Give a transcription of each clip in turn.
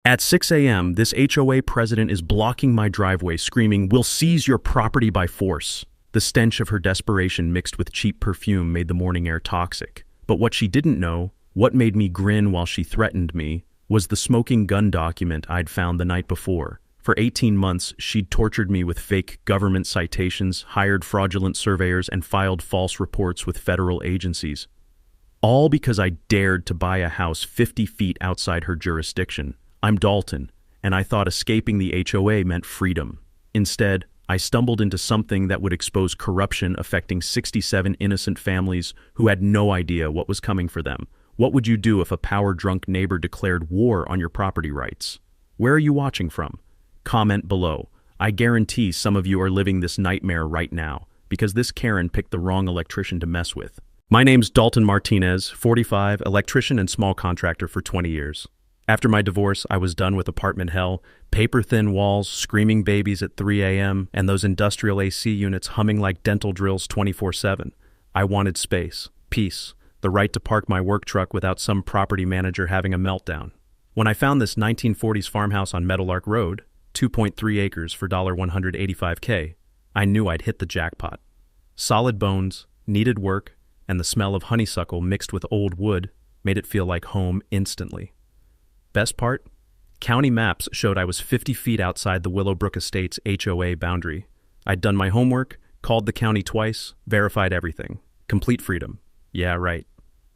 At 6 a.m., this HOA president is blocking my driveway, screaming, "We'll seize your property by force." The stench of her desperation mixed with cheap perfume made the morning air toxic. But what she didn't know, what made me grin while she threatened me, was the smoking gun document I'd found the night before. For 18 months, she'd tortured me with fake government citations, hired fraudulent surveyors, and filed false reports with federal agencies. All because I dared to buy a house 50 feet outside her jurisdiction. I'm Dalton, and I thought escaping the HOA meant freedom. Instead, I stumbled into something that would expose corruption affecting 67 innocent families who had no idea what was coming for them. What would you do if a power-drunk neighbor declared war on your property rights? Where are you watching from? Comment below. I guarantee some of you are living this nightmare right now, because this Karen picked the wrong electrician to mess with. My name's Dalton Martinez, 45, electrician and small contractor for 20 years. After my divorce, I was done with apartment hell, paper-thin walls, screaming babies at 3 a.m., and those industrial AC units humming like dental drills 24/7. I wanted space, peace, the right to park my work truck without some property manager having a meltdown. When I found this 1940s farmhouse on Meadowlark Road, 2.3 acres for $185K, I knew I'd hit the jackpot. Solid bones, needed work, and the smell of honeysuckle mixed with old wood made it feel like home instantly. Best part? County maps showed I was 50 feet outside the Willowbrook Estates HOA boundary. I'd done my homework, called the county twice, verified everything. Complete freedom. Yeah, right.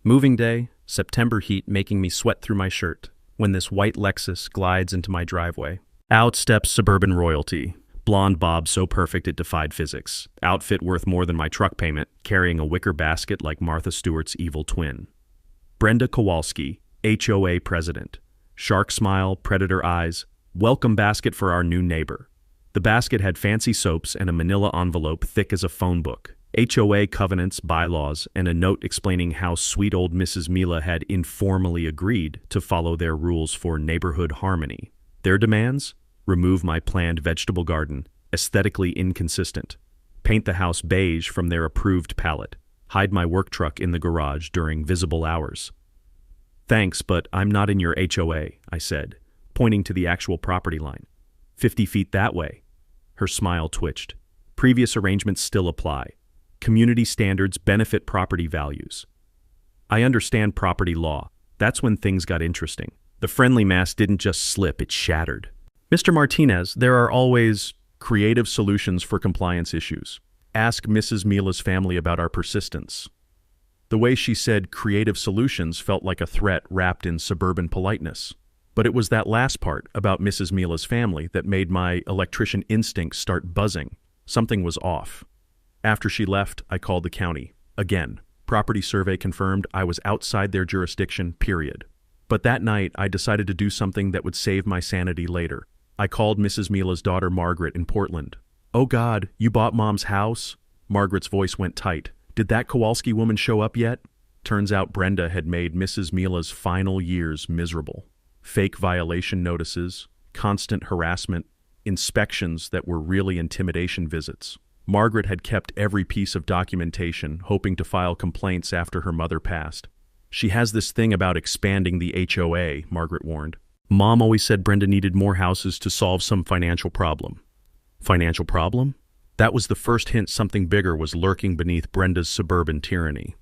Moving day, September heat making me sweat through my shirt, when this white Lexus glides into my driveway. Out steps suburban royalty. Blonde bob so perfect it defied physics. Outfit worth more than my truck payment, carrying a wicker basket like Martha Stewart's evil twin. Brenda Kowalski, HOA president. Shark smile, predator eyes, welcome basket for our new neighbor. The basket had fancy soaps and a manila envelope thick as a phone book, HOA covenants, bylaws, and a note explaining how sweet old Mrs. Mila had informally agreed to follow their rules for neighborhood harmony. Their demands? Remove my planned vegetable garden, aesthetically inconsistent. Paint the house beige from their approved palette. Hide my work truck in the garage during visible hours. Thanks, but I'm not in your HOA, I said, pointing to the actual property line. 50 feet that way. Her smile twitched. Previous arrangements still apply. Community standards benefit property values. I understand property law. That's when things got interesting. The friendly mask didn't just slip, it shattered. Mr. Martinez, there are always creative solutions for compliance issues. Ask Mrs. Mila's family about our persistence. The way she said creative solutions felt like a threat wrapped in suburban politeness. But it was that last part about Mrs. Mila's family that made my electrician instincts start buzzing. Something was off. After she left, I called the county. Again, property survey confirmed I was outside their jurisdiction, period. But that night, I decided to do something that would save my sanity later. I called Mrs. Mila's daughter Margaret in Portland. "Oh God, you bought Mom's house?" Margaret's voice went tight. "Did that Kowalski woman show up yet?" Turns out Brenda had made Mrs. Mila's final years miserable. Fake violation notices, constant harassment, inspections that were really intimidation visits. Margaret had kept every piece of documentation, hoping to file complaints after her mother passed. "She has this thing about expanding the HOA," Margaret warned. "Mom always said Brenda needed more houses to solve some financial problem." Financial problem? That was the first hint something bigger was lurking beneath Brenda's suburban tyranny.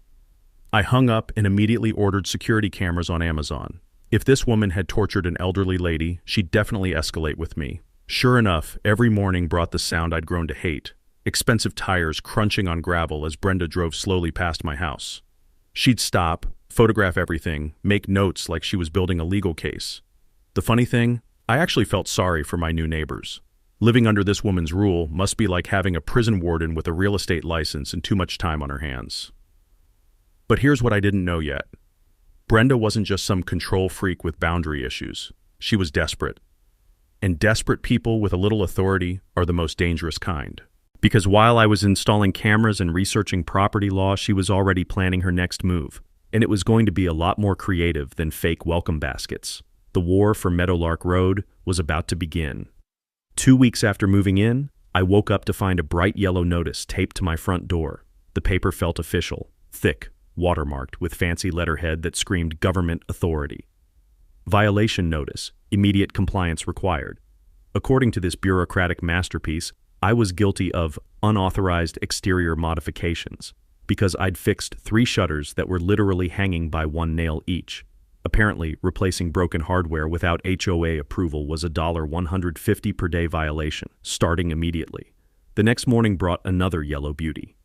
I hung up and immediately ordered security cameras on Amazon. If this woman had tortured an elderly lady, she'd definitely escalate with me. Sure enough, every morning brought the sound I'd grown to hate. Expensive tires crunching on gravel as Brenda drove slowly past my house. She'd stop, photograph everything, make notes like she was building a legal case. The funny thing, I actually felt sorry for my new neighbors. Living under this woman's rule must be like having a prison warden with a real estate license and too much time on her hands. But here's what I didn't know yet. Brenda wasn't just some control freak with boundary issues. She was desperate. And desperate people with a little authority are the most dangerous kind. Because while I was installing cameras and researching property law, she was already planning her next move. And it was going to be a lot more creative than fake welcome baskets. The war for Meadowlark Road was about to begin. 2 weeks after moving in, I woke up to find a bright yellow notice taped to my front door. The paper felt official, thick, watermarked, with fancy letterhead that screamed government authority. Violation notice, immediate compliance required. According to this bureaucratic masterpiece, I was guilty of unauthorized exterior modifications because I'd fixed 3 shutters that were literally hanging by 1 nail each. Apparently, replacing broken hardware without HOA approval was a $150 per day violation, starting immediately. The next morning brought another yellow beauty.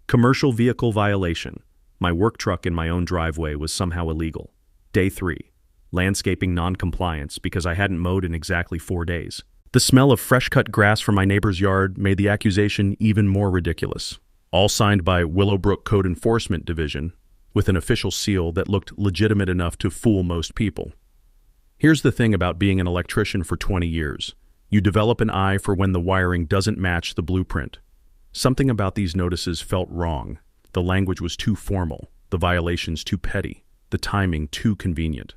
Commercial vehicle violation. My work truck in my own driveway was somehow illegal. Day 3. Landscaping non-compliance because I hadn't mowed in exactly 4 days. The smell of fresh-cut grass from my neighbor's yard made the accusation even more ridiculous. All signed by Willowbrook Code Enforcement Division, with an official seal that looked legitimate enough to fool most people. Here's the thing about being an electrician for 20 years. You develop an eye for when the wiring doesn't match the blueprint. Something about these notices felt wrong. The language was too formal, the violations too petty, the timing too convenient.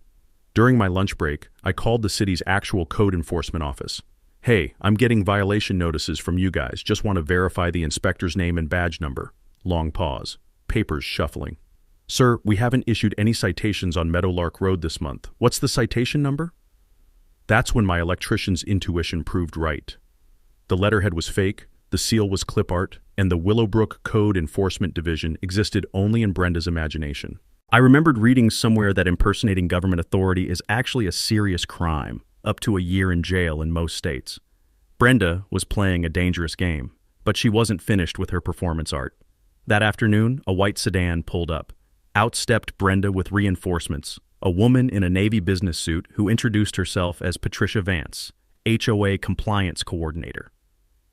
During my lunch break, I called the city's actual code enforcement office. "Hey, I'm getting violation notices from you guys. Just want to verify the inspector's name and badge number." Long pause. Papers shuffling. "Sir, we haven't issued any citations on Meadowlark Road this month. What's the citation number?" That's when my electrician's intuition proved right. The letterhead was fake, the seal was clip art, and the Willowbrook Code Enforcement Division existed only in Brenda's imagination. I remembered reading somewhere that impersonating government authority is actually a serious crime, up to a year in jail in most states. Brenda was playing a dangerous game, but she wasn't finished with her performance art. That afternoon, a white sedan pulled up. Out stepped Brenda with reinforcements, a woman in a Navy business suit who introduced herself as Patricia Vance, HOA Compliance Coordinator.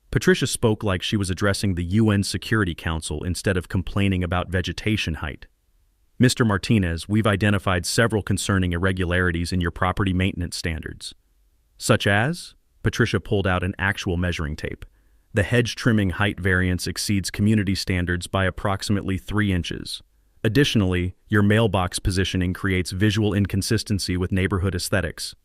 Patricia spoke like she was addressing the UN Security Council instead of complaining about vegetation height. "Mr. Martinez, we've identified several concerning irregularities in your property maintenance standards." "Such as?" Patricia pulled out an actual measuring tape. "The hedge trimming height variance exceeds community standards by approximately 3 inches. Additionally, your mailbox positioning creates visual inconsistency with neighborhood aesthetics."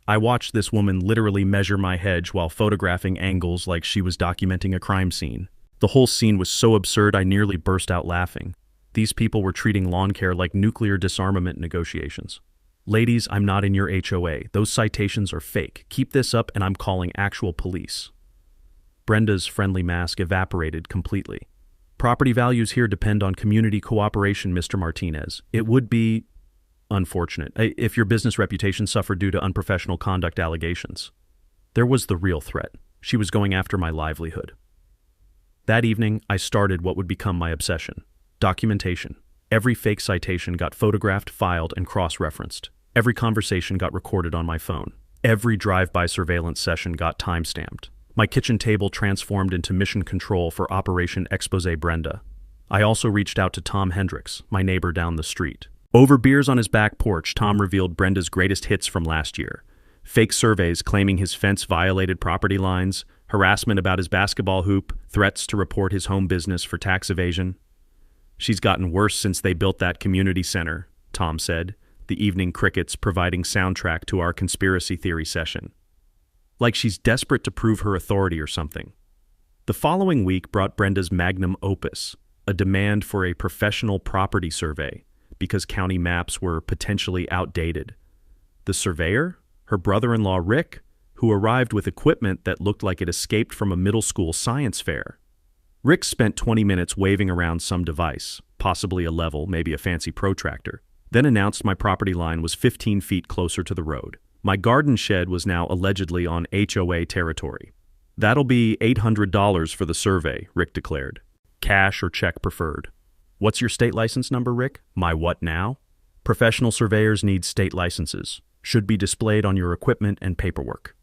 I watched this woman literally measure my hedge while photographing angles like she was documenting a crime scene. The whole scene was so absurd I nearly burst out laughing. These people were treating lawn care like nuclear disarmament negotiations. "Ladies, I'm not in your HOA. Those citations are fake. Keep this up and I'm calling actual police." Brenda's friendly mask evaporated completely. "Property values here depend on community cooperation, Mr. Martinez. It would be unfortunate if your business reputation suffered due to unprofessional conduct allegations." There was the real threat. She was going after my livelihood. That evening, I started what would become my obsession: documentation. Every fake citation got photographed, filed, and cross-referenced. Every conversation got recorded on my phone. Every drive-by surveillance session got time-stamped. My kitchen table transformed into mission control for Operation Expose Brenda. I also reached out to Tom Hendricks, my neighbor down the street. Over beers on his back porch, Tom revealed Brenda's greatest hits from last year. Fake surveys claiming his fence violated property lines, harassment about his basketball hoop, threats to report his home business for tax evasion. "She's gotten worse since they built that community center," Tom said, the evening crickets providing soundtrack to our conspiracy theory session. Like she's desperate to prove her authority or something. The following week brought Brenda's magnum opus, a demand for a professional property survey, because county maps were potentially outdated. The surveyor, her brother-in-law Rick, who arrived with equipment that looked like it escaped from a middle school science fair. Rick spent 20 minutes waving around some device, possibly a level, maybe a fancy protractor, then announced my property line was 15 feet closer to the road. My garden shed was now allegedly on HOA territory. "That'll be $800 for the survey," Rick declared. "Cash or check preferred." "What's your state license number, Rick?" "My what now?" "Professional surveyors need state licenses. Should be displayed on your equipment and paperwork."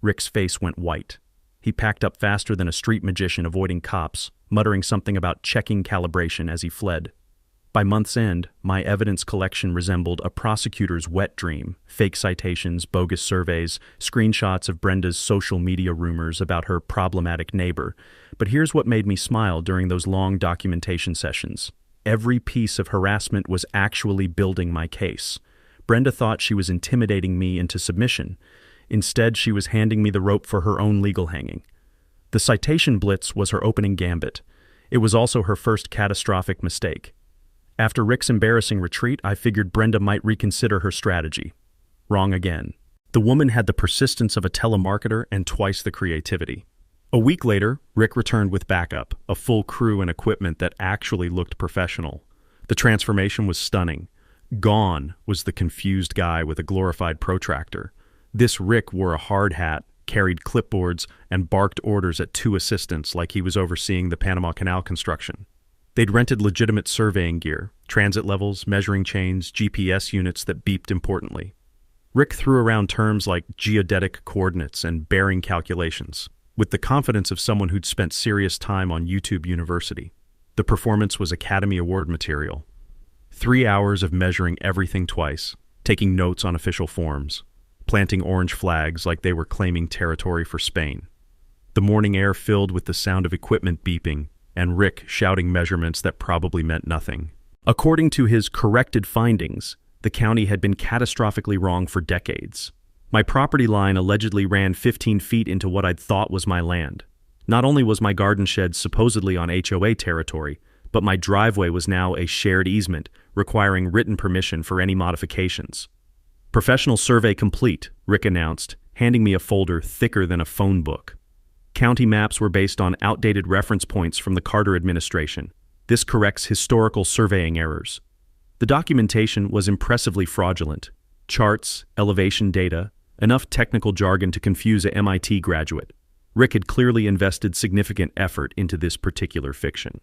Rick's face went white. He packed up faster than a street magician avoiding cops, muttering something about checking calibration as he fled. By month's end, my evidence collection resembled a prosecutor's wet dream: fake citations, bogus surveys, screenshots of Brenda's social media rumors about her problematic neighbor. But here's what made me smile during those long documentation sessions. Every piece of harassment was actually building my case. Brenda thought she was intimidating me into submission. Instead, she was handing me the rope for her own legal hanging. The citation blitz was her opening gambit. It was also her first catastrophic mistake. After Rick's embarrassing retreat, I figured Brenda might reconsider her strategy. Wrong again. The woman had the persistence of a telemarketer and twice the creativity. A week later, Rick returned with backup, a full crew and equipment that actually looked professional. The transformation was stunning. Gone was the confused guy with a glorified protractor. This Rick wore a hard hat, carried clipboards, and barked orders at two assistants like he was overseeing the Panama Canal construction. They'd rented legitimate surveying gear, transit levels, measuring chains, GPS units that beeped importantly. Rick threw around terms like geodetic coordinates and bearing calculations, with the confidence of someone who'd spent serious time on YouTube University. The performance was Academy Award material. 3 hours of measuring everything twice, taking notes on official forms, planting orange flags like they were claiming territory for Spain. The morning air filled with the sound of equipment beeping, and Rick shouting measurements that probably meant nothing. According to his corrected findings, the county had been catastrophically wrong for decades. My property line allegedly ran 15 feet into what I'd thought was my land. Not only was my garden shed supposedly on HOA territory, but my driveway was now a shared easement, requiring written permission for any modifications. Professional survey complete, Rick announced, handing me a folder thicker than a phone book. County maps were based on outdated reference points from the Carter administration. This corrects historical surveying errors. The documentation was impressively fraudulent. Charts, elevation data, enough technical jargon to confuse a MIT graduate. Rick had clearly invested significant effort into this particular fiction.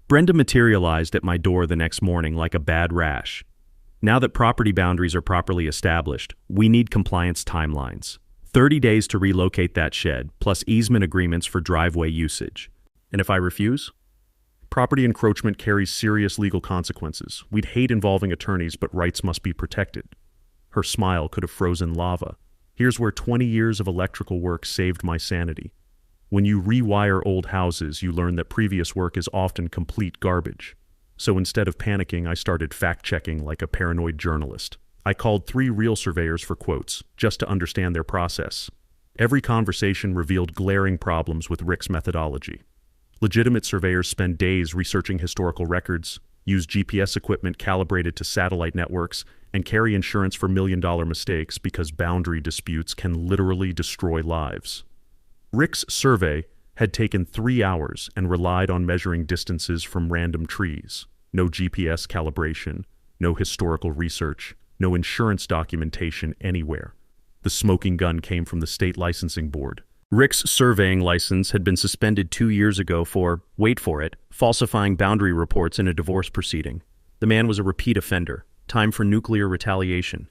Brenda materialized at my door the next morning like a bad rash. Now that property boundaries are properly established, we need compliance timelines. 30 days to relocate that shed, plus easement agreements for driveway usage. And if I refuse? Property encroachment carries serious legal consequences. We'd hate involving attorneys, but rights must be protected. Her smile could have frozen lava. Here's where 20 years of electrical work saved my sanity. When you rewire old houses, you learn that previous work is often complete garbage. So instead of panicking, I started fact-checking like a paranoid journalist. I called 3 real surveyors for quotes, just to understand their process. Every conversation revealed glaring problems with Rick's methodology. Legitimate surveyors spend days researching historical records, use GPS equipment calibrated to satellite networks, and carry insurance for million-dollar mistakes because boundary disputes can literally destroy lives. Rick's survey had taken 3 hours and relied on measuring distances from random trees. No GPS calibration, no historical research, no insurance documentation anywhere. The smoking gun came from the state licensing board. Rick's surveying license had been suspended 2 years ago for, wait for it, falsifying boundary reports in a divorce proceeding. The man was a repeat offender. Time for nuclear retaliation.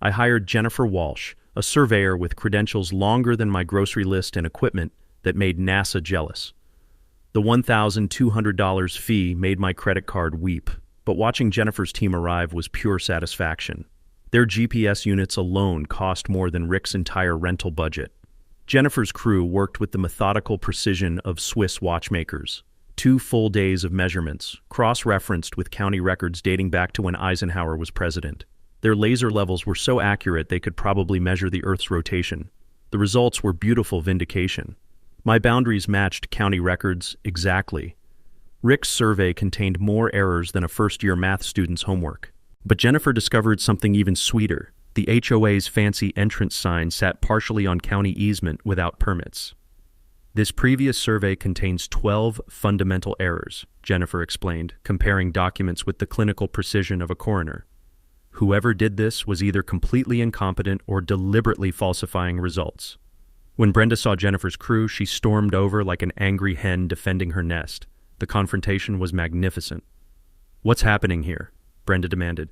I hired Jennifer Walsh, a surveyor with credentials longer than my grocery list and equipment that made NASA jealous. The $1,200 fee made my credit card weep, but watching Jennifer's team arrive was pure satisfaction. Their GPS units alone cost more than Rick's entire rental budget. Jennifer's crew worked with the methodical precision of Swiss watchmakers. 2 full days of measurements, cross-referenced with county records dating back to when Eisenhower was president. Their laser levels were so accurate they could probably measure the Earth's rotation. The results were beautiful vindication. My boundaries matched county records exactly. Rick's survey contained more errors than a first-year math student's homework. But Jennifer discovered something even sweeter. The HOA's fancy entrance sign sat partially on county easement without permits. This previous survey contains 12 fundamental errors, Jennifer explained, comparing documents with the clinical precision of a coroner. Whoever did this was either completely incompetent or deliberately falsifying results. When Brenda saw Jennifer's crew, she stormed over like an angry hen defending her nest. The confrontation was magnificent. "What's happening here?" Brenda demanded.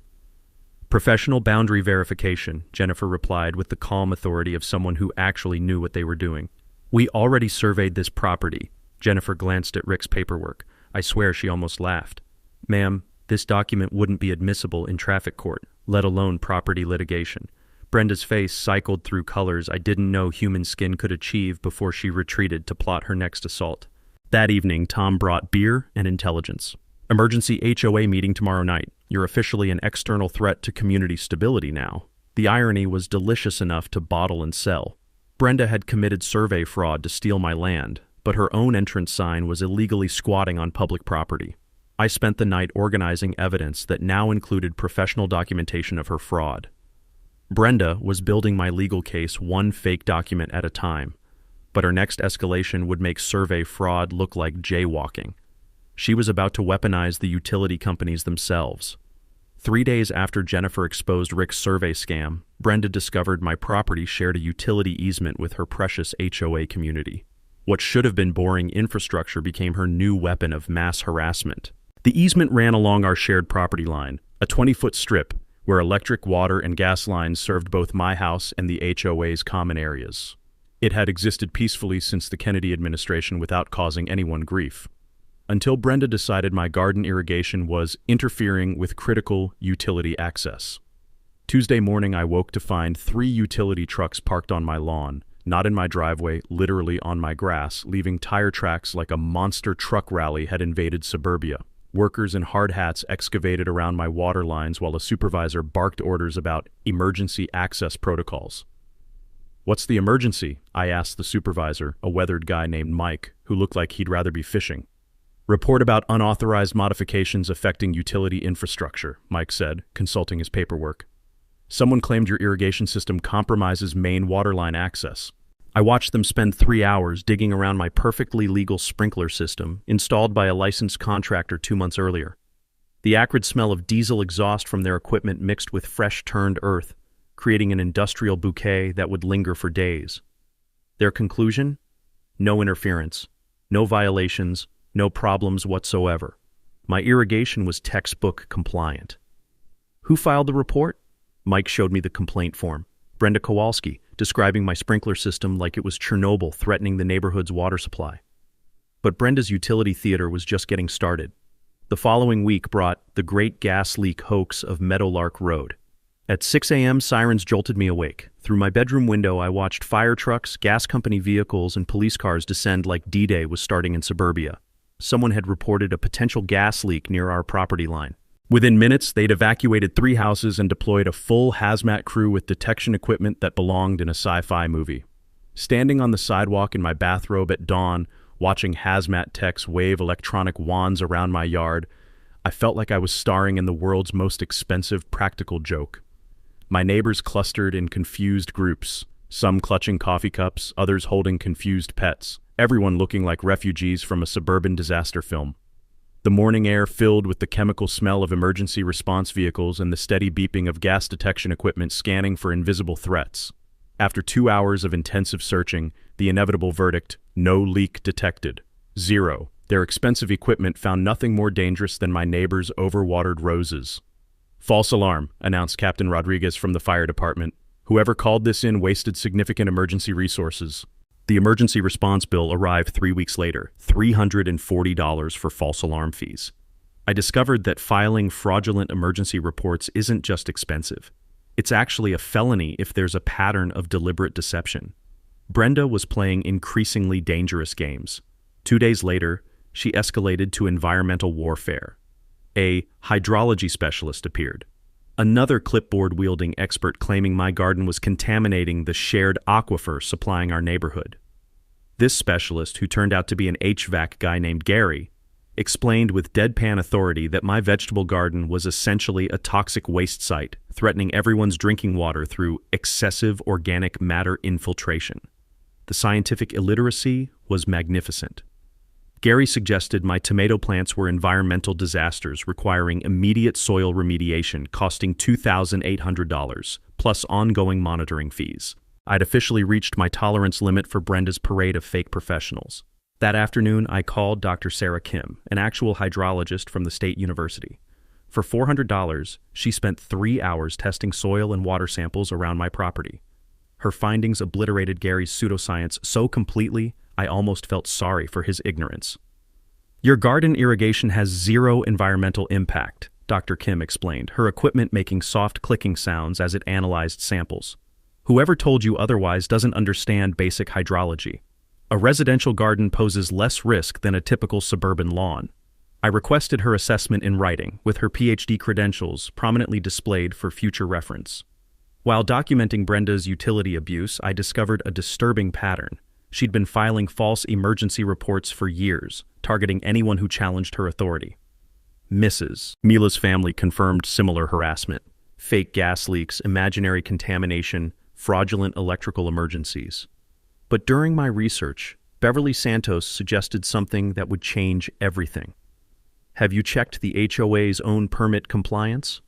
"Professional boundary verification," Jennifer replied with the calm authority of someone who actually knew what they were doing. "We already surveyed this property." Jennifer glanced at Rick's paperwork. I swear she almost laughed. "Ma'am, this document wouldn't be admissible in traffic court, let alone property litigation." Brenda's face cycled through colors I didn't know human skin could achieve before she retreated to plot her next assault. That evening, Tom brought beer and intelligence. "Emergency HOA meeting tomorrow night. You're officially an external threat to community stability now." The irony was delicious enough to bottle and sell. Brenda had committed survey fraud to steal my land, but her own entrance sign was illegally squatting on public property. I spent the night organizing evidence that now included professional documentation of her fraud. Brenda was building my legal case one fake document at a time, but her next escalation would make survey fraud look like jaywalking. She was about to weaponize the utility companies themselves. 3 days after Jennifer exposed Rick's survey scam, Brenda discovered my property shared a utility easement with her precious HOA community. What should have been boring infrastructure became her new weapon of mass harassment. The easement ran along our shared property line, a 20-foot strip where electric, water, and gas lines served both my house and the HOA's common areas. It had existed peacefully since the Kennedy administration without causing anyone grief. Until Brenda decided my garden irrigation was interfering with critical utility access. Tuesday morning, I woke to find 3 utility trucks parked on my lawn, not in my driveway, literally on my grass, leaving tire tracks like a monster truck rally had invaded suburbia. Workers in hard hats excavated around my water lines while a supervisor barked orders about emergency access protocols. "What's the emergency?" I asked the supervisor, a weathered guy named Mike, who looked like he'd rather be fishing. "Report about unauthorized modifications affecting utility infrastructure," Mike said, consulting his paperwork. "Someone claimed your irrigation system compromises main waterline access." I watched them spend 3 hours digging around my perfectly legal sprinkler system, installed by a licensed contractor 2 months earlier. The acrid smell of diesel exhaust from their equipment mixed with fresh-turned earth, creating an industrial bouquet that would linger for days. Their conclusion? No interference, no violations, no problems whatsoever. My irrigation was textbook compliant. Who filed the report? Mike showed me the complaint form. Brenda Kowalski, describing my sprinkler system like it was Chernobyl threatening the neighborhood's water supply. But Brenda's utility theater was just getting started. The following week brought the great gas leak hoax of Meadowlark Road. At 6 a.m., sirens jolted me awake. Through my bedroom window, I watched fire trucks, gas company vehicles, and police cars descend like D-Day was starting in suburbia. Someone had reported a potential gas leak near our property line. Within minutes, they'd evacuated 3 houses and deployed a full hazmat crew with detection equipment that belonged in a sci-fi movie. Standing on the sidewalk in my bathrobe at dawn, watching hazmat techs wave electronic wands around my yard, I felt like I was starring in the world's most expensive practical joke. My neighbors clustered in confused groups, some clutching coffee cups, others holding confused pets, everyone looking like refugees from a suburban disaster film. The morning air filled with the chemical smell of emergency response vehicles and the steady beeping of gas detection equipment scanning for invisible threats. After 2 hours of intensive searching, the inevitable verdict, no leak detected. 0. Their expensive equipment found nothing more dangerous than my neighbor's overwatered roses. "False alarm," announced Captain Rodriguez from the fire department. "Whoever called this in wasted significant emergency resources." The emergency response bill arrived 3 weeks later, $340 for false alarm fees. I discovered that filing fraudulent emergency reports isn't just expensive. It's actually a felony if there's a pattern of deliberate deception. Brenda was playing increasingly dangerous games. 2 days later, she escalated to environmental warfare. A hydrology specialist appeared. Another clipboard-wielding expert claiming my garden was contaminating the shared aquifer supplying our neighborhood. This specialist, who turned out to be an HVAC guy named Gary, explained with deadpan authority that my vegetable garden was essentially a toxic waste site, threatening everyone's drinking water through excessive organic matter infiltration. The scientific illiteracy was magnificent. Gary suggested my tomato plants were environmental disasters requiring immediate soil remediation, costing $2,800, plus ongoing monitoring fees. I'd officially reached my tolerance limit for Brenda's parade of fake professionals. That afternoon, I called Dr. Sarah Kim, an actual hydrologist from the State University. For $400, she spent 3 hours testing soil and water samples around my property. Her findings obliterated Gary's pseudoscience so completely, I almost felt sorry for his ignorance. "Your garden irrigation has 0 environmental impact," Dr. Kim explained, her equipment making soft clicking sounds as it analyzed samples. "Whoever told you otherwise doesn't understand basic hydrology. A residential garden poses less risk than a typical suburban lawn." I requested her assessment in writing, with her PhD credentials prominently displayed for future reference. While documenting Brenda's utility abuse, I discovered a disturbing pattern. She'd been filing false emergency reports for years, targeting anyone who challenged her authority. Mrs. Mila's family confirmed similar harassment. fake gas leaks, imaginary contamination, fraudulent electrical emergencies. But during my research, Beverly Santos suggested something that would change everything. Have you checked the HOA's own permit compliance?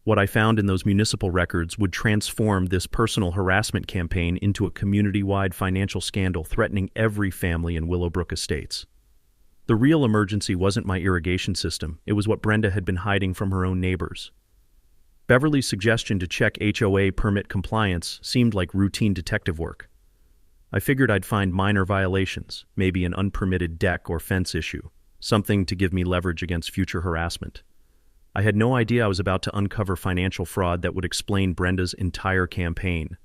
What I found in those municipal records would transform this personal harassment campaign into a community-wide financial scandal threatening every family in Willowbrook Estates. The real emergency wasn't my irrigation system, it was what Brenda had been hiding from her own neighbors. Beverly's suggestion to check HOA permit compliance seemed like routine detective work. I figured I'd find minor violations, maybe an unpermitted deck or fence issue, something to give me leverage against future harassment. I had no idea I was about to uncover financial fraud that would explain Brenda's entire campaign.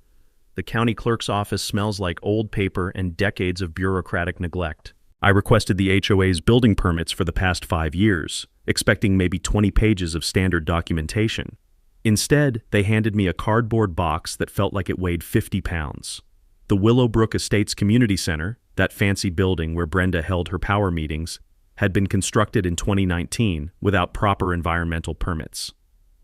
The county clerk's office smells like old paper and decades of bureaucratic neglect. I requested the HOA's building permits for the past 5 years, expecting maybe 20 pages of standard documentation. Instead, they handed me a cardboard box that felt like it weighed 50 pounds. The Willowbrook Estates Community Center, that fancy building where Brenda held her power meetings, had been constructed in 2019 without proper environmental permits.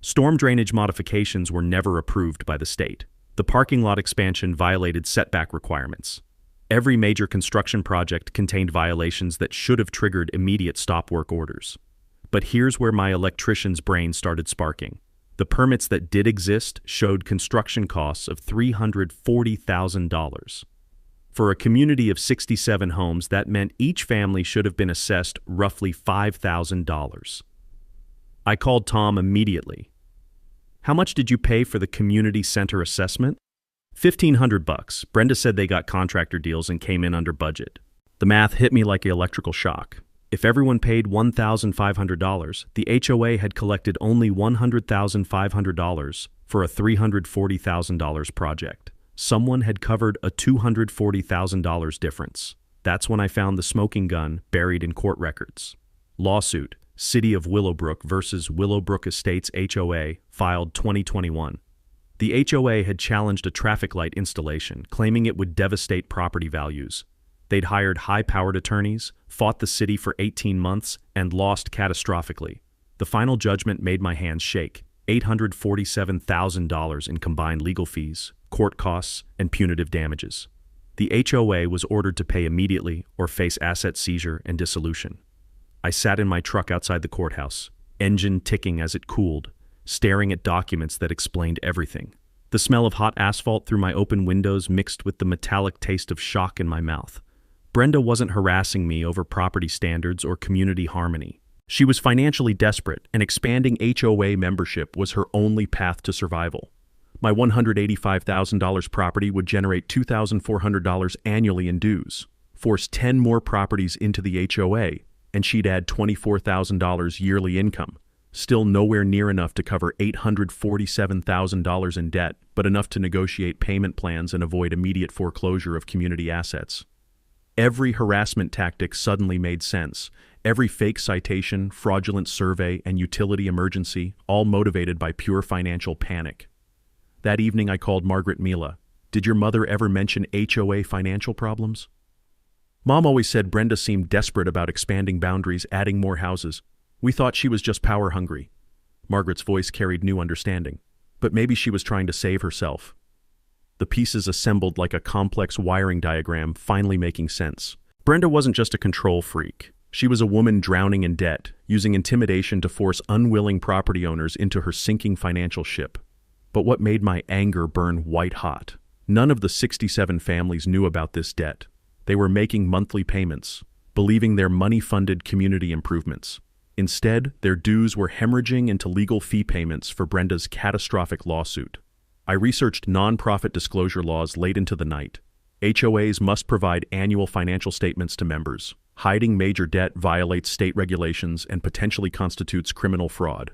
Storm drainage modifications were never approved by the state. The parking lot expansion violated setback requirements. Every major construction project contained violations that should have triggered immediate stop work orders. But here's where my electrician's brain started sparking. The permits that did exist showed construction costs of $340,000. For a community of 67 homes, that meant each family should have been assessed roughly $5,000. I called Tom immediately. How much did you pay for the community center assessment? $1,500. Brenda said they got contractor deals and came in under budget. The math hit me like an electrical shock. If everyone paid $1,500, the HOA had collected only $100,500 for a $340,000 project. Someone had covered a $240,000 difference. That's when I found the smoking gun buried in court records. Lawsuit, City of Willowbrook versus Willowbrook Estates HOA, filed 2021. The HOA had challenged a traffic light installation, claiming it would devastate property values. They'd hired high-powered attorneys, fought the city for 18 months, and lost catastrophically. The final judgment made my hands shake. $847,000 in combined legal fees, court costs, and punitive damages. The HOA was ordered to pay immediately or face asset seizure and dissolution. I sat in my truck outside the courthouse, engine ticking as it cooled, staring at documents that explained everything. The smell of hot asphalt through my open windows mixed with the metallic taste of shock in my mouth. Brenda wasn't harassing me over property standards or community harmony. She was financially desperate, and expanding HOA membership was her only path to survival. My $185,000 property would generate $2,400 annually in dues, force 10 more properties into the HOA, and she'd add $24,000 yearly income. Still nowhere near enough to cover $847,000 in debt, but enough to negotiate payment plans and avoid immediate foreclosure of community assets. Every harassment tactic suddenly made sense. Every fake citation, fraudulent survey, and utility emergency, all motivated by pure financial panic. That evening I called Margaret Mila. Did your mother ever mention HOA financial problems? Mom always said Brenda seemed desperate about expanding boundaries, adding more houses. We thought she was just power hungry. Margaret's voice carried new understanding. But maybe she was trying to save herself. The pieces assembled like a complex wiring diagram, finally making sense. Brenda wasn't just a control freak. She was a woman drowning in debt, using intimidation to force unwilling property owners into her sinking financial ship. But what made my anger burn white hot? None of the 67 families knew about this debt. They were making monthly payments, believing their money-funded community improvements. Instead, their dues were hemorrhaging into legal fee payments for Brenda's catastrophic lawsuit. I researched nonprofit disclosure laws late into the night. HOAs must provide annual financial statements to members. Hiding major debt violates state regulations and potentially constitutes criminal fraud.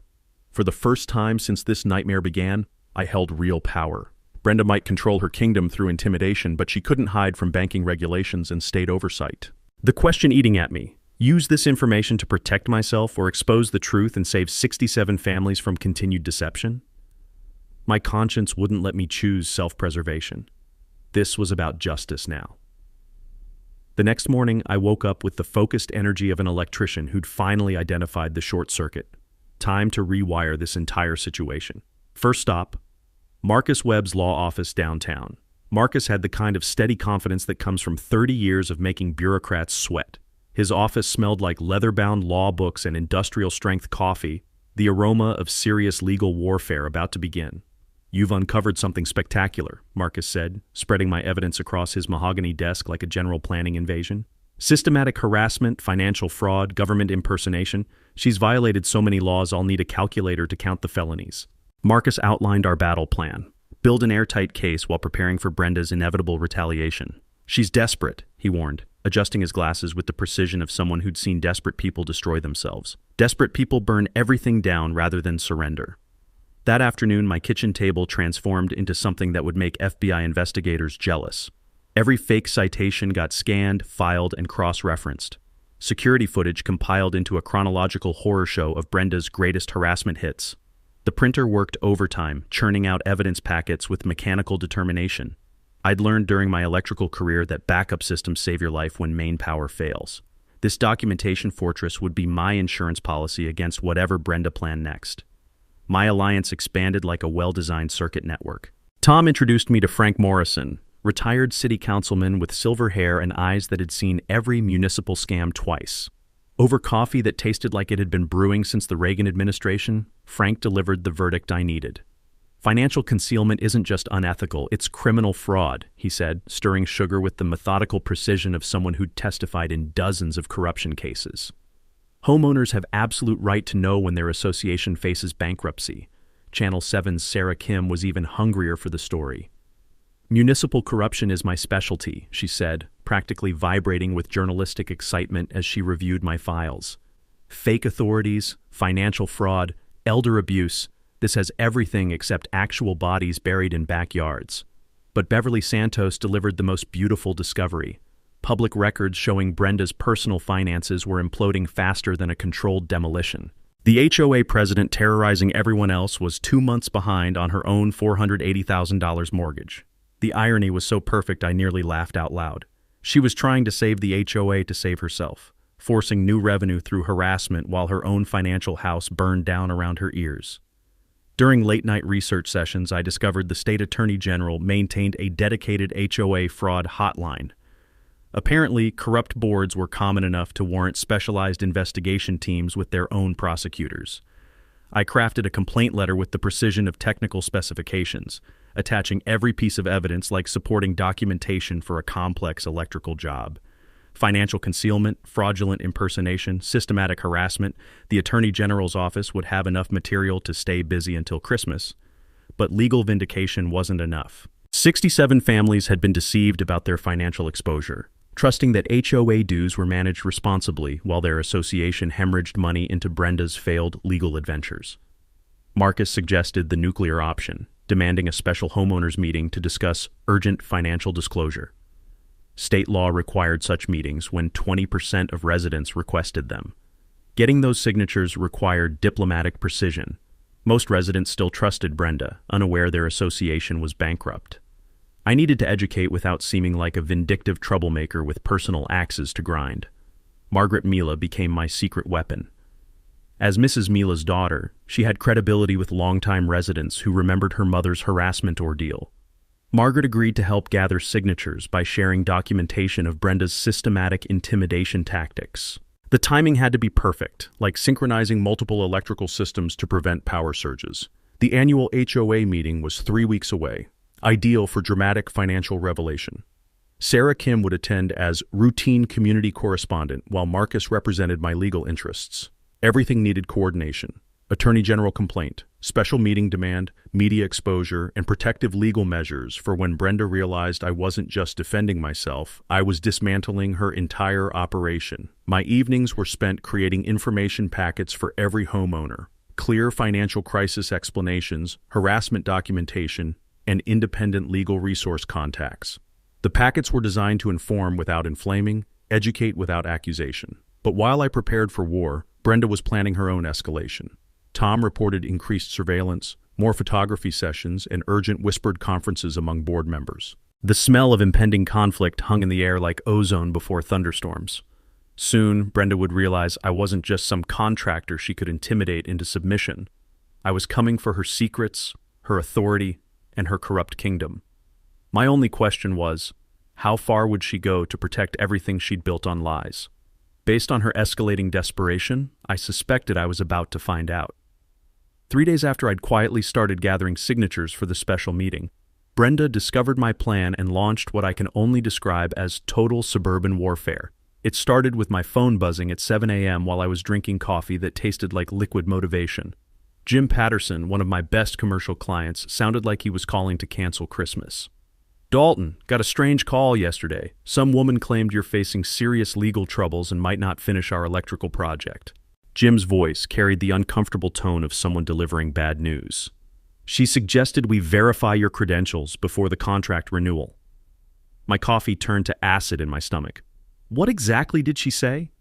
For the first time since this nightmare began, I held real power. Brenda might control her kingdom through intimidation, but she couldn't hide from banking regulations and state oversight. The question eating at me: use this information to protect myself or expose the truth and save 67 families from continued deception? My conscience wouldn't let me choose self-preservation. This was about justice now. The next morning, I woke up with the focused energy of an electrician who'd finally identified the short circuit. Time to rewire this entire situation. First stop, Marcus Webb's law office downtown. Marcus had the kind of steady confidence that comes from 30 years of making bureaucrats sweat. His office smelled like leather-bound law books and industrial-strength coffee, the aroma of serious legal warfare about to begin. "You've uncovered something spectacular," Marcus said, spreading my evidence across his mahogany desk like a general planning invasion. "Systematic harassment, financial fraud, government impersonation. She's violated so many laws I'll need a calculator to count the felonies." Marcus outlined our battle plan. Build an airtight case while preparing for Brenda's inevitable retaliation. "She's desperate," he warned, adjusting his glasses with the precision of someone who'd seen desperate people destroy themselves. "Desperate people burn everything down rather than surrender." That afternoon, my kitchen table transformed into something that would make FBI investigators jealous. Every fake citation got scanned, filed, and cross-referenced. Security footage compiled into a chronological horror show of Brenda's greatest harassment hits. The printer worked overtime, churning out evidence packets with mechanical determination. I'd learned during my electrical career that backup systems save your life when main power fails. This documentation fortress would be my insurance policy against whatever Brenda planned next. My alliance expanded like a well-designed circuit network. Tom introduced me to Frank Morrison, retired city councilman with silver hair and eyes that had seen every municipal scam twice. Over coffee that tasted like it had been brewing since the Reagan administration, Frank delivered the verdict I needed. "Financial concealment isn't just unethical, it's criminal fraud," he said, stirring sugar with the methodical precision of someone who'd testified in dozens of corruption cases. "Homeowners have absolute right to know when their association faces bankruptcy." Channel 7's Sarah Kim was even hungrier for the story. "Municipal corruption is my specialty," she said, practically vibrating with journalistic excitement as she reviewed my files. "Fake authorities, financial fraud, elder abuse. This has everything except actual bodies buried in backyards." But Beverly Santos delivered the most beautiful discovery. Public records showing Brenda's personal finances were imploding faster than a controlled demolition. The HOA president terrorizing everyone else was 2 months behind on her own $480,000 mortgage. The irony was so perfect I nearly laughed out loud. She was trying to save the HOA to save herself, forcing new revenue through harassment while her own financial house burned down around her ears. During late-night research sessions, I discovered the state attorney general maintained a dedicated HOA fraud hotline. Apparently, corrupt boards were common enough to warrant specialized investigation teams with their own prosecutors. I crafted a complaint letter with the precision of technical specifications, attaching every piece of evidence like supporting documentation for a complex electrical job. Financial concealment, fraudulent impersonation, systematic harassment. The Attorney General's office would have enough material to stay busy until Christmas. But legal vindication wasn't enough. 67 families had been deceived about their financial exposure, trusting that HOA dues were managed responsibly while their association hemorrhaged money into Brenda's failed legal adventures. Marcus suggested the nuclear option, demanding a special homeowners meeting to discuss urgent financial disclosure. State law required such meetings when 20% of residents requested them. Getting those signatures required diplomatic precision. Most residents still trusted Brenda, unaware their association was bankrupt. I needed to educate without seeming like a vindictive troublemaker with personal axes to grind. Margaret Mila became my secret weapon. As Mrs. Mila's daughter, she had credibility with longtime residents who remembered her mother's harassment ordeal. Margaret agreed to help gather signatures by sharing documentation of Brenda's systematic intimidation tactics. The timing had to be perfect, like synchronizing multiple electrical systems to prevent power surges. The annual HOA meeting was 3 weeks away, ideal for dramatic financial revelation. Sarah Kim would attend as routine community correspondent while Marcus represented my legal interests. Everything needed coordination. Attorney General complaint, special meeting demand, media exposure, and protective legal measures for when Brenda realized I wasn't just defending myself, I was dismantling her entire operation. My evenings were spent creating information packets for every homeowner, clear financial crisis explanations, harassment documentation, and independent legal resource contacts. The packets were designed to inform without inflaming, educate without accusation. But while I prepared for war, Brenda was planning her own escalation. Tom reported increased surveillance, more photography sessions, and urgent whispered conferences among board members. The smell of impending conflict hung in the air like ozone before thunderstorms. Soon, Brenda would realize I wasn't just some contractor she could intimidate into submission. I was coming for her secrets, her authority, and her corrupt kingdom. My only question was, how far would she go to protect everything she'd built on lies? Based on her escalating desperation, I suspected I was about to find out. 3 days after I'd quietly started gathering signatures for the special meeting, Brenda discovered my plan and launched what I can only describe as total suburban warfare. It started with my phone buzzing at 7 a.m. while I was drinking coffee that tasted like liquid motivation. Jim Patterson, one of my best commercial clients, sounded like he was calling to cancel Christmas. "Dalton, got a strange call yesterday. Some woman claimed you're facing serious legal troubles and might not finish our electrical project." Jim's voice carried the uncomfortable tone of someone delivering bad news. "She suggested we verify your credentials before the contract renewal." My coffee turned to acid in my stomach. What exactly did she say?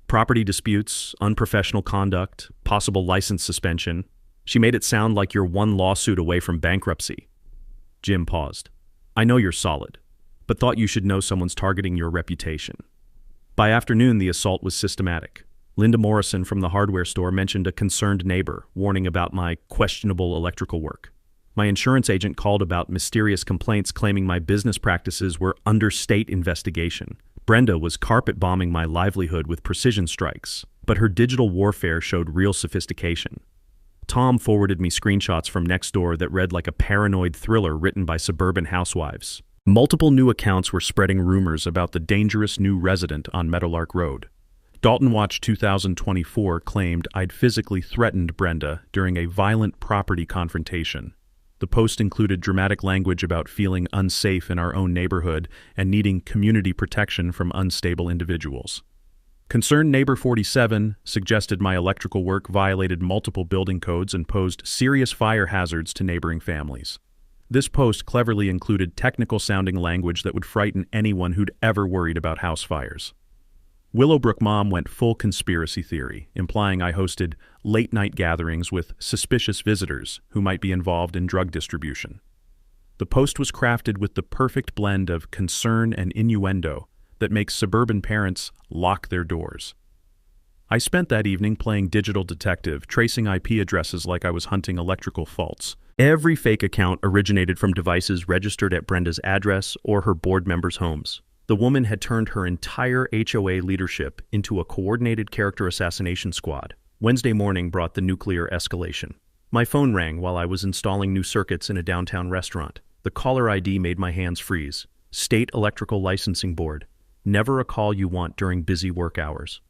Property disputes, unprofessional conduct, possible license suspension. She made it sound like you're one lawsuit away from bankruptcy. Jim paused. "I know you're solid, but thought you should know someone's targeting your reputation." By afternoon, the assault was systematic. Linda Morrison from the hardware store mentioned a concerned neighbor, warning about my questionable electrical work. My insurance agent called about mysterious complaints claiming my business practices were under state investigation. Brenda was carpet bombing my livelihood with precision strikes, but her digital warfare showed real sophistication. Tom forwarded me screenshots from next door that read like a paranoid thriller written by suburban housewives. Multiple new accounts were spreading rumors about the dangerous new resident on Meadowlark Road. Dalton Watch 2024 claimed I'd physically threatened Brenda during a violent property confrontation. The post included dramatic language about feeling unsafe in our own neighborhood and needing community protection from unstable individuals. Concerned Neighbor 47 suggested my electrical work violated multiple building codes and posed serious fire hazards to neighboring families. This post cleverly included technical-sounding language that would frighten anyone who'd ever worried about house fires. Willowbrook Mom went full conspiracy theory, implying I hosted late-night gatherings with suspicious visitors who might be involved in drug distribution. The post was crafted with the perfect blend of concern and innuendo that makes suburban parents lock their doors. I spent that evening playing digital detective, tracing IP addresses like I was hunting electrical faults. Every fake account originated from devices registered at Brenda's address or her board members' homes. The woman had turned her entire HOA leadership into a coordinated character assassination squad. Wednesday morning brought the nuclear escalation. My phone rang while I was installing new circuits in a downtown restaurant. The caller ID made my hands freeze. State Electrical Licensing Board. Never a call you want during busy work hours.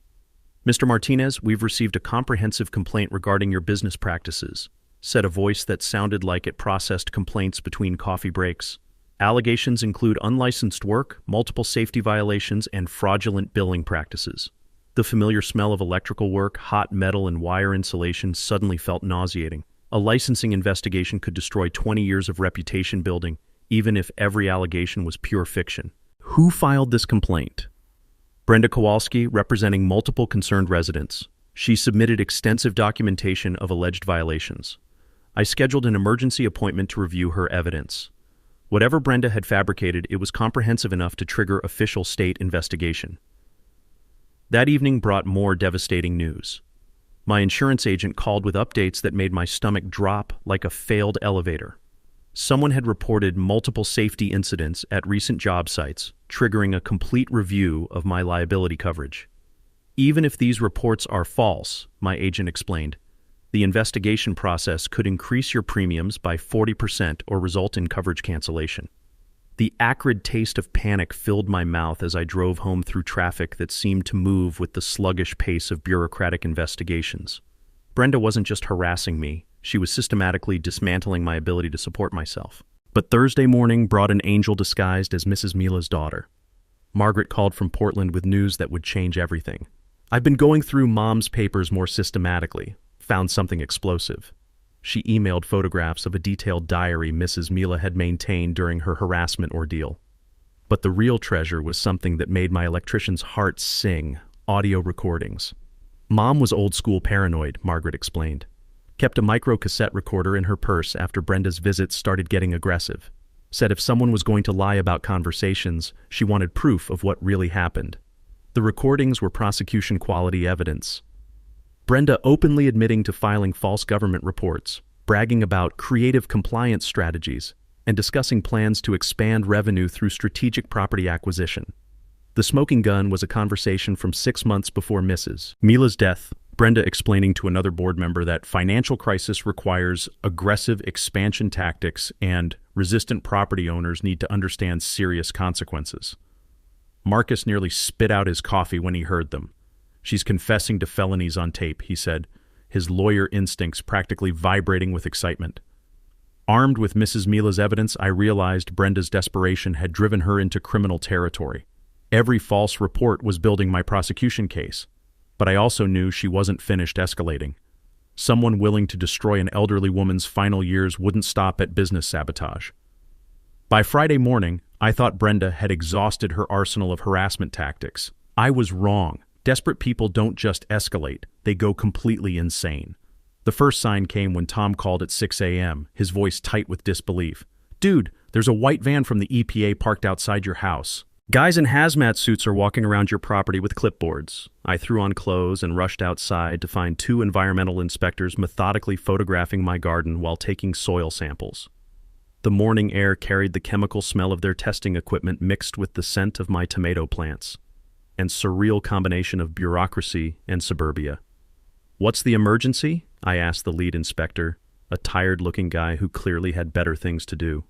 "Mr. Martinez, we've received a comprehensive complaint regarding your business practices," said a voice that sounded like it processed complaints between coffee breaks. "Allegations include unlicensed work, multiple safety violations, and fraudulent billing practices." The familiar smell of electrical work, hot metal, and wire insulation suddenly felt nauseating. A licensing investigation could destroy 20 years of reputation building, even if every allegation was pure fiction. Who filed this complaint? Brenda Kowalski, representing multiple concerned residents. She submitted extensive documentation of alleged violations. I scheduled an emergency appointment to review her evidence. Whatever Brenda had fabricated, it was comprehensive enough to trigger official state investigation. That evening brought more devastating news. My insurance agent called with updates that made my stomach drop like a failed elevator. Someone had reported multiple safety incidents at recent job sites, triggering a complete review of my liability coverage. Even if these reports are false, my agent explained, the investigation process could increase your premiums by 40% or result in coverage cancellation. The acrid taste of panic filled my mouth as I drove home through traffic that seemed to move with the sluggish pace of bureaucratic investigations. Brenda wasn't just harassing me, she was systematically dismantling my ability to support myself. But Thursday morning brought an angel disguised as Mrs. Mila's daughter. Margaret called from Portland with news that would change everything. I've been going through Mom's papers more systematically. Found something explosive. She emailed photographs of a detailed diary Mrs. Mila had maintained during her harassment ordeal. But the real treasure was something that made my electrician's heart sing, audio recordings. Mom was old-school paranoid, Margaret explained. Kept a micro-cassette recorder in her purse after Brenda's visits started getting aggressive. Said if someone was going to lie about conversations, she wanted proof of what really happened. The recordings were prosecution-quality evidence. Brenda openly admitting to filing false government reports, bragging about creative compliance strategies and discussing plans to expand revenue through strategic property acquisition. The smoking gun was a conversation from 6 months before Mrs. Mila's death, Brenda explaining to another board member that financial crisis requires aggressive expansion tactics and resistant property owners need to understand serious consequences. Marcus nearly spit out his coffee when he heard them. "She's confessing to felonies on tape," he said, his lawyer instincts practically vibrating with excitement. Armed with Mrs. Mila's evidence, I realized Brenda's desperation had driven her into criminal territory. Every false report was building my prosecution case, but I also knew she wasn't finished escalating. Someone willing to destroy an elderly woman's final years wouldn't stop at business sabotage. By Friday morning, I thought Brenda had exhausted her arsenal of harassment tactics. I was wrong. Desperate people don't just escalate, they go completely insane. The first sign came when Tom called at 6 a.m., his voice tight with disbelief. "Dude, there's a white van from the EPA parked outside your house. Guys in hazmat suits are walking around your property with clipboards." I threw on clothes and rushed outside to find 2 environmental inspectors methodically photographing my garden while taking soil samples. The morning air carried the chemical smell of their testing equipment mixed with the scent of my tomato plants, and surreal combination of bureaucracy and suburbia. "What's the emergency?" I asked the lead inspector, a tired-looking guy who clearly had better things to do.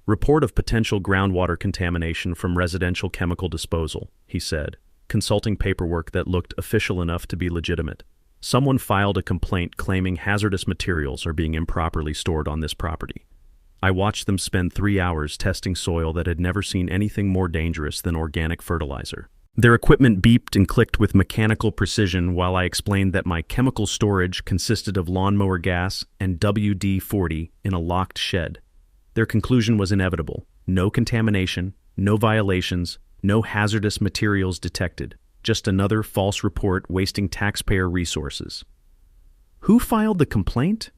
"Report of potential groundwater contamination from residential chemical disposal," he said, consulting paperwork that looked official enough to be legitimate. "Someone filed a complaint claiming hazardous materials are being improperly stored on this property." I watched them spend 3 hours testing soil that had never seen anything more dangerous than organic fertilizer. Their equipment beeped and clicked with mechanical precision while I explained that my chemical storage consisted of lawnmower gas and WD-40 in a locked shed. Their conclusion was inevitable. No contamination, no violations, no hazardous materials detected. Just another false report wasting taxpayer resources. "Who filed the complaint?"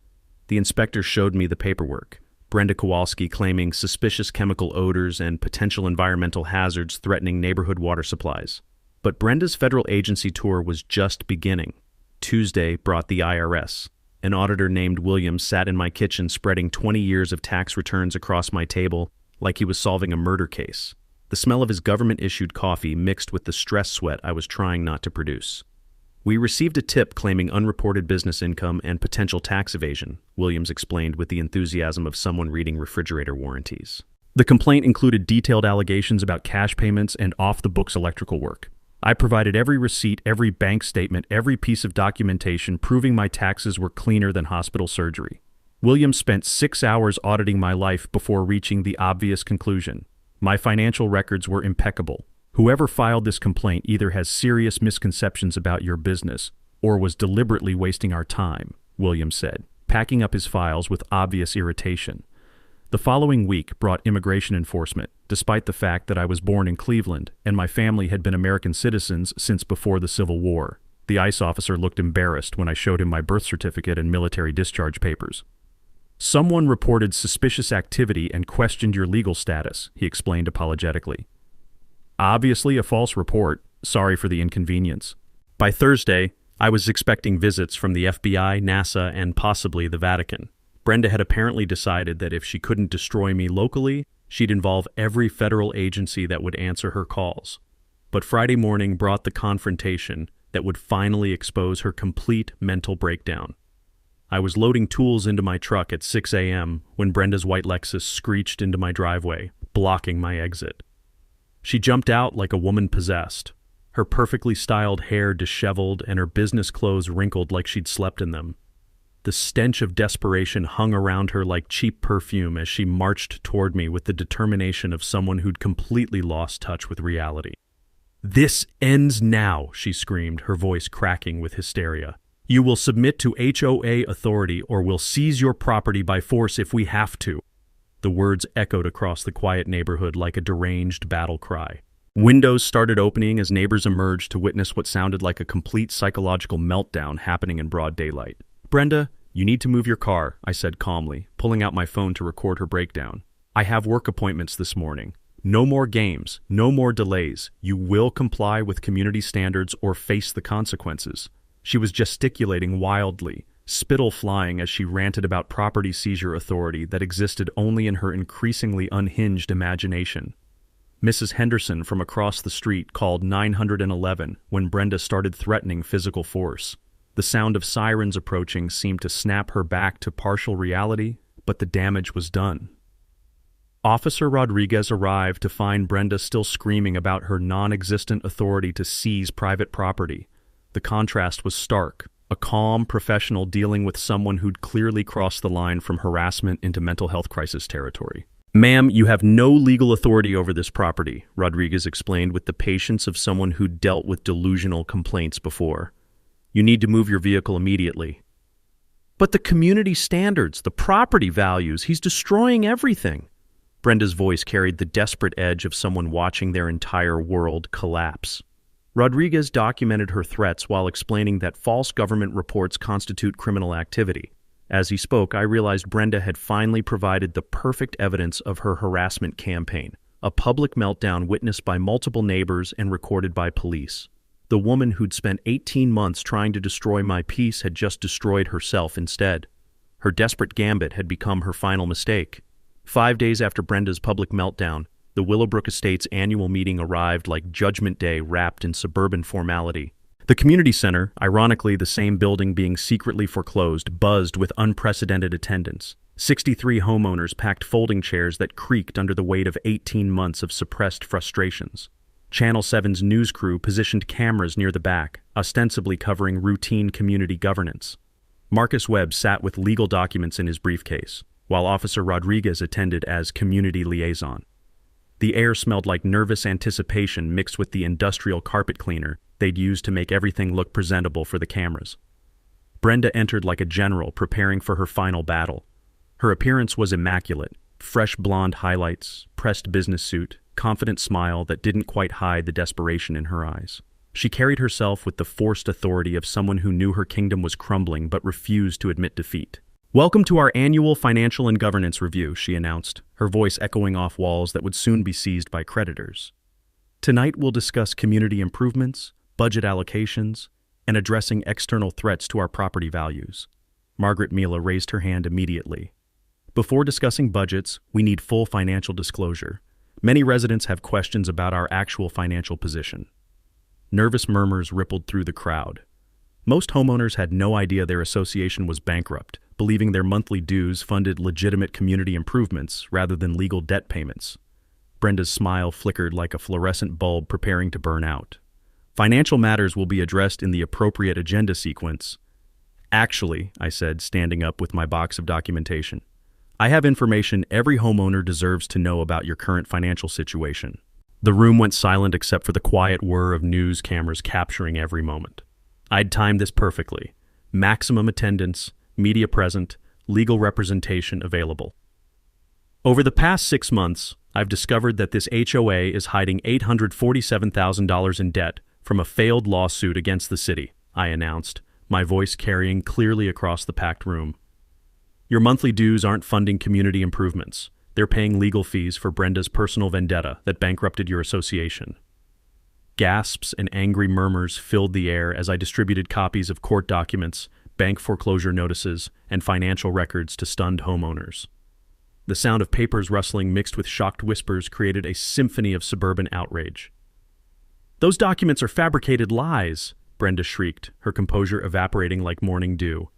The inspector showed me the paperwork. Brenda Kowalski claiming suspicious chemical odors and potential environmental hazards threatening neighborhood water supplies. But Brenda's federal agency tour was just beginning. Tuesday brought the IRS. An auditor named William sat in my kitchen spreading 20 years of tax returns across my table like he was solving a murder case. The smell of his government-issued coffee mixed with the stress sweat I was trying not to produce. "We received a tip claiming unreported business income and potential tax evasion," Williams explained with the enthusiasm of someone reading refrigerator warranties. The complaint included detailed allegations about cash payments and off-the-books electrical work. I provided every receipt, every bank statement, every piece of documentation proving my taxes were cleaner than hospital surgery. Williams spent 6 hours auditing my life before reaching the obvious conclusion. My financial records were impeccable. "Whoever filed this complaint either has serious misconceptions about your business or was deliberately wasting our time," Williams said, packing up his files with obvious irritation. The following week brought immigration enforcement, despite the fact that I was born in Cleveland and my family had been American citizens since before the Civil War. The ICE officer looked embarrassed when I showed him my birth certificate and military discharge papers. "Someone reported suspicious activity and questioned your legal status," he explained apologetically. "Obviously a false report. Sorry for the inconvenience." By Thursday, I was expecting visits from the FBI, NASA, and possibly the Vatican. Brenda had apparently decided that if she couldn't destroy me locally, she'd involve every federal agency that would answer her calls. But Friday morning brought the confrontation that would finally expose her complete mental breakdown. I was loading tools into my truck at 6 a.m. when Brenda's white Lexus screeched into my driveway, blocking my exit. She jumped out like a woman possessed, her perfectly styled hair disheveled and her business clothes wrinkled like she'd slept in them. The stench of desperation hung around her like cheap perfume as she marched toward me with the determination of someone who'd completely lost touch with reality. "This ends now," she screamed, her voice cracking with hysteria. "You will submit to HOA authority or we'll seize your property by force if we have to." The words echoed across the quiet neighborhood like a deranged battle cry. Windows started opening as neighbors emerged to witness what sounded like a complete psychological meltdown happening in broad daylight. "Brenda, you need to move your car," I said calmly, pulling out my phone to record her breakdown. "I have work appointments this morning. No more games, no more delays. You will comply with community standards or face the consequences." She was gesticulating wildly, spittle flying as she ranted about property seizure authority that existed only in her increasingly unhinged imagination. Mrs. Henderson from across the street called 911 when Brenda started threatening physical force. The sound of sirens approaching seemed to snap her back to partial reality, but the damage was done. Officer Rodriguez arrived to find Brenda still screaming about her non-existent authority to seize private property. The contrast was stark, a calm professional dealing with someone who'd clearly crossed the line from harassment into mental health crisis territory. "Ma'am, you have no legal authority over this property," Rodriguez explained with the patience of someone who'd dealt with delusional complaints before. "You need to move your vehicle immediately." "But the community standards, the property values, he's destroying everything." Brenda's voice carried the desperate edge of someone watching their entire world collapse. Rodriguez documented her threats while explaining that false government reports constitute criminal activity. As he spoke, I realized Brenda had finally provided the perfect evidence of her harassment campaign, a public meltdown witnessed by multiple neighbors and recorded by police. The woman who'd spent 18 months trying to destroy my peace had just destroyed herself instead. Her desperate gambit had become her final mistake. 5 days after Brenda's public meltdown, the Willowbrook Estates annual meeting arrived like Judgment Day wrapped in suburban formality. The community center, ironically the same building being secretly foreclosed, buzzed with unprecedented attendance. 63 homeowners packed folding chairs that creaked under the weight of 18 months of suppressed frustrations. Channel 7's news crew positioned cameras near the back, ostensibly covering routine community governance. Marcus Webb sat with legal documents in his briefcase, while Officer Rodriguez attended as community liaison. The air smelled like nervous anticipation mixed with the industrial carpet cleaner they'd used to make everything look presentable for the cameras. Brenda entered like a general preparing for her final battle. Her appearance was immaculate, fresh blonde highlights, pressed business suit, confident smile that didn't quite hide the desperation in her eyes. She carried herself with the forced authority of someone who knew her kingdom was crumbling but refused to admit defeat. "Welcome to our annual financial and governance review," she announced, her voice echoing off walls that would soon be seized by creditors. "Tonight we'll discuss community improvements, budget allocations, and addressing external threats to our property values." Margaret Mila raised her hand immediately. "Before discussing budgets, we need full financial disclosure. Many residents have questions about our actual financial position." Nervous murmurs rippled through the crowd. Most homeowners had no idea their association was bankrupt, believing their monthly dues funded legitimate community improvements rather than legal debt payments. Brenda's smile flickered like a fluorescent bulb preparing to burn out. "Financial matters will be addressed in the appropriate agenda sequence." "Actually," I said, standing up with my box of documentation, "I have information every homeowner deserves to know about your current financial situation." The room went silent except for the quiet whir of news cameras capturing every moment. I'd timed this perfectly. Maximum attendance, media present, legal representation available. Over the past 6 months, I've discovered that this HOA is hiding $847,000 in debt from a failed lawsuit against the city, I announced, my voice carrying clearly across the packed room. "Your monthly dues aren't funding community improvements. They're paying legal fees for Brenda's personal vendetta that bankrupted your association." Gasps and angry murmurs filled the air as I distributed copies of court documents, bank foreclosure notices, and financial records to stunned homeowners. The sound of papers rustling mixed with shocked whispers created a symphony of suburban outrage. "Those documents are fabricated lies," Brenda shrieked, her composure evaporating like morning dew.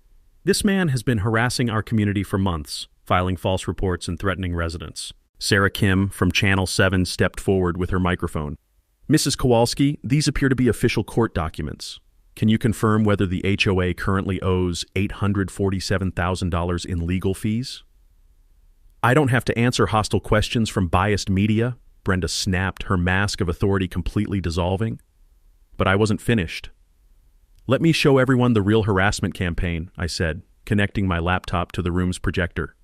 "This man has been harassing our community for months, filing false reports and threatening residents." Sarah Kim from Channel 7 stepped forward with her microphone. "Mrs. Kowalski, these appear to be official court documents. Can you confirm whether the HOA currently owes $847,000 in legal fees?" "I don't have to answer hostile questions from biased media," Brenda snapped, her mask of authority completely dissolving. But I wasn't finished. "Let me show everyone the real harassment campaign," I said, connecting my laptop to the room's projector.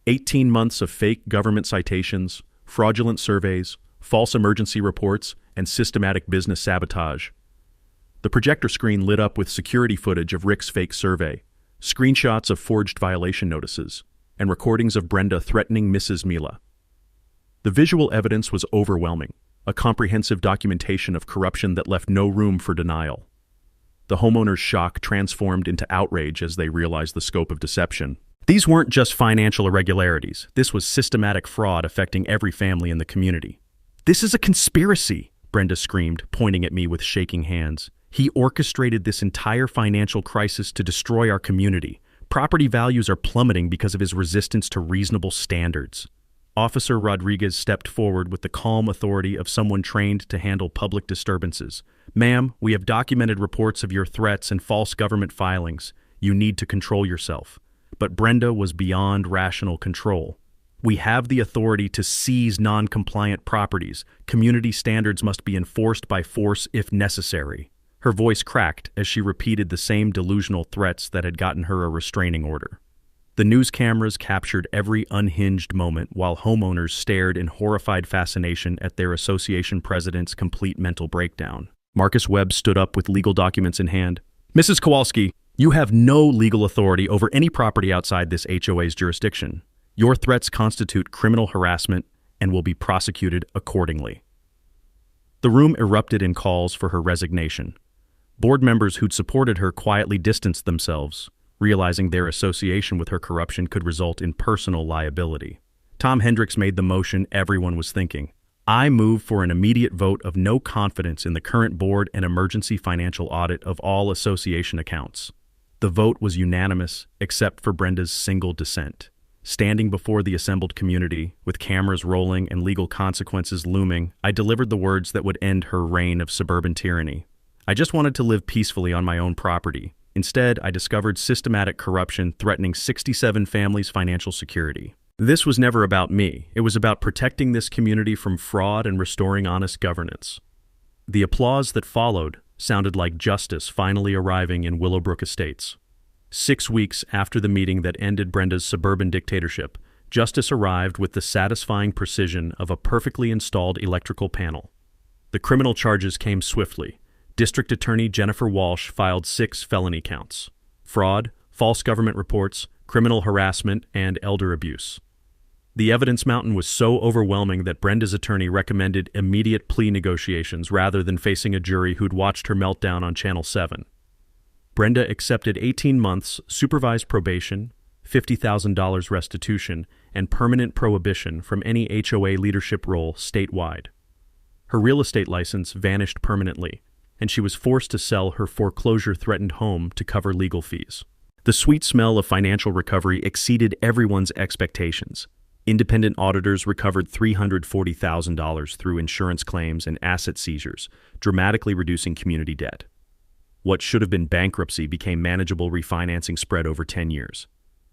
18 months of fake government citations, fraudulent surveys, false emergency reports, and systematic business sabotage. The projector screen lit up with security footage of Rick's fake survey, screenshots of forged violation notices, and recordings of Brenda threatening Mrs. Mila. The visual evidence was overwhelming, a comprehensive documentation of corruption that left no room for denial. The homeowners' shock transformed into outrage as they realized the scope of deception. These weren't just financial irregularities. This was systematic fraud affecting every family in the community. "This is a conspiracy," Brenda screamed, pointing at me with shaking hands. "He orchestrated this entire financial crisis to destroy our community. Property values are plummeting because of his resistance to reasonable standards." Officer Rodriguez stepped forward with the calm authority of someone trained to handle public disturbances. "Ma'am, we have documented reports of your threats and false government filings. You need to control yourself." But Brenda was beyond rational control. "We have the authority to seize non-compliant properties. Community standards must be enforced by force if necessary." Her voice cracked as she repeated the same delusional threats that had gotten her a restraining order. The news cameras captured every unhinged moment while homeowners stared in horrified fascination at their association president's complete mental breakdown. Marcus Webb stood up with legal documents in hand. "Mrs. Kowalski, you have no legal authority over any property outside this HOA's jurisdiction. Your threats constitute criminal harassment and will be prosecuted accordingly." The room erupted in calls for her resignation. Board members who'd supported her quietly distanced themselves, realizing their association with her corruption could result in personal liability. Tom Hendricks made the motion everyone was thinking. "I move for an immediate vote of no confidence in the current board and emergency financial audit of all association accounts." The vote was unanimous, except for Brenda's single dissent. Standing before the assembled community, with cameras rolling and legal consequences looming, I delivered the words that would end her reign of suburban tyranny. I just wanted to live peacefully on my own property. Instead, I discovered systematic corruption threatening 67 families' financial security. This was never about me. It was about protecting this community from fraud and restoring honest governance. The applause that followed sounded like justice finally arriving in Willowbrook Estates. 6 weeks after the meeting that ended Brenda's suburban dictatorship, justice arrived with the satisfying precision of a perfectly installed electrical panel. The criminal charges came swiftly. District Attorney Jennifer Walsh filed 6 felony counts: fraud, false government reports, criminal harassment, and elder abuse. The evidence mountain was so overwhelming that Brenda's attorney recommended immediate plea negotiations rather than facing a jury who'd watched her meltdown on Channel 7. Brenda accepted 18 months supervised probation, $50,000 restitution, and permanent prohibition from any HOA leadership role statewide. Her real estate license vanished permanently, and she was forced to sell her foreclosure-threatened home to cover legal fees. The sweet smell of financial recovery exceeded everyone's expectations. Independent auditors recovered $340,000 through insurance claims and asset seizures, dramatically reducing community debt. What should have been bankruptcy became manageable refinancing spread over 10 years.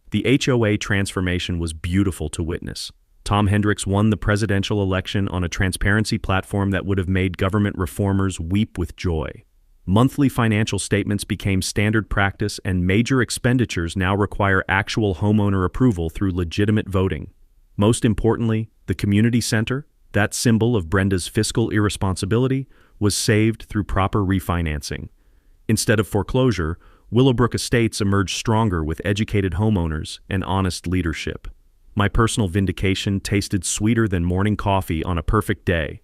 The HOA transformation was beautiful to witness. Tom Hendricks won the presidential election on a transparency platform that would have made government reformers weep with joy. Monthly financial statements became standard practice, and major expenditures now require actual homeowner approval through legitimate voting. Most importantly, the community center, that symbol of Brenda's fiscal irresponsibility, was saved through proper refinancing. Instead of foreclosure, Willowbrook Estates emerged stronger with educated homeowners and honest leadership. My personal vindication tasted sweeter than morning coffee on a perfect day.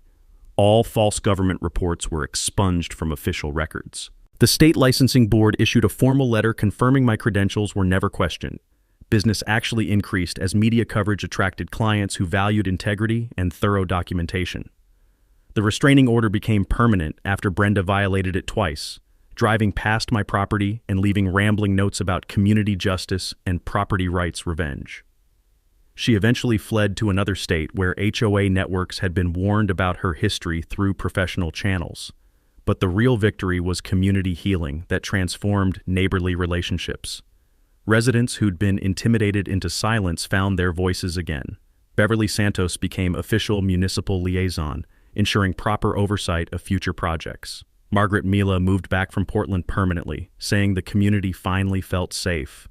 All false government reports were expunged from official records. The state licensing board issued a formal letter confirming my credentials were never questioned. Business actually increased as media coverage attracted clients who valued integrity and thorough documentation. The restraining order became permanent after Brenda violated it twice, driving past my property and leaving rambling notes about community justice and property rights revenge. She eventually fled to another state where HOA networks had been warned about her history through professional channels. But the real victory was community healing that transformed neighborly relationships. Residents who'd been intimidated into silence found their voices again. Beverly Santos became official municipal liaison, ensuring proper oversight of future projects. Margaret Mila moved back from Portland permanently, saying the community finally felt safe.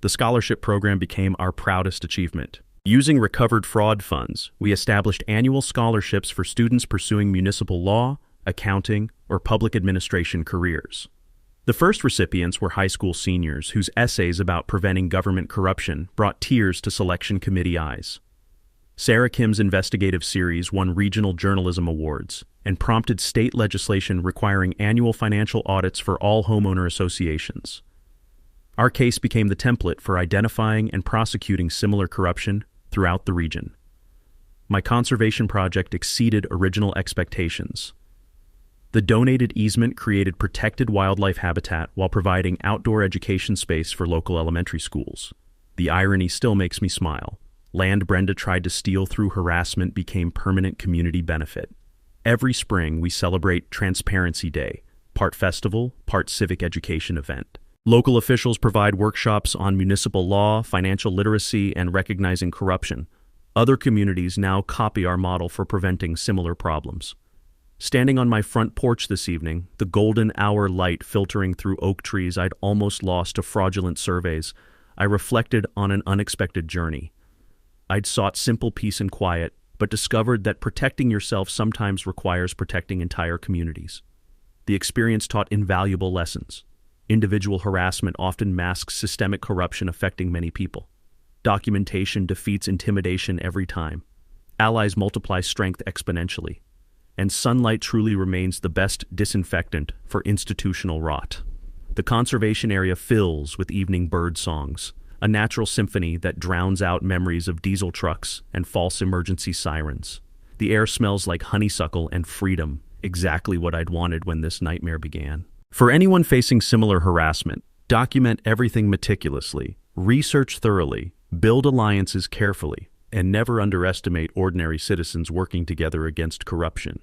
The scholarship program became our proudest achievement. Using recovered fraud funds, we established annual scholarships for students pursuing municipal law, accounting, or public administration careers. The first recipients were high school seniors whose essays about preventing government corruption brought tears to selection committee eyes. Sarah Kim's investigative series won regional journalism awards, and prompted state legislation requiring annual financial audits for all homeowner associations. Our case became the template for identifying and prosecuting similar corruption throughout the region. My conservation project exceeded original expectations. The donated easement created protected wildlife habitat while providing outdoor education space for local elementary schools. The irony still makes me smile. Land Brenda tried to steal through harassment became permanent community benefit. Every spring, we celebrate Transparency Day, part festival, part civic education event. Local officials provide workshops on municipal law, financial literacy, and recognizing corruption. Other communities now copy our model for preventing similar problems. Standing on my front porch this evening, the golden hour light filtering through oak trees I'd almost lost to fraudulent surveys, I reflected on an unexpected journey. I'd sought simple peace and quiet, but discovered that protecting yourself sometimes requires protecting entire communities. The experience taught invaluable lessons. Individual harassment often masks systemic corruption affecting many people. Documentation defeats intimidation every time. Allies multiply strength exponentially. And sunlight truly remains the best disinfectant for institutional rot. The conservation area fills with evening bird songs, a natural symphony that drowns out memories of diesel trucks and false emergency sirens. The air smells like honeysuckle and freedom, exactly what I'd wanted when this nightmare began. For anyone facing similar harassment, document everything meticulously, research thoroughly, build alliances carefully, and never underestimate ordinary citizens working together against corruption.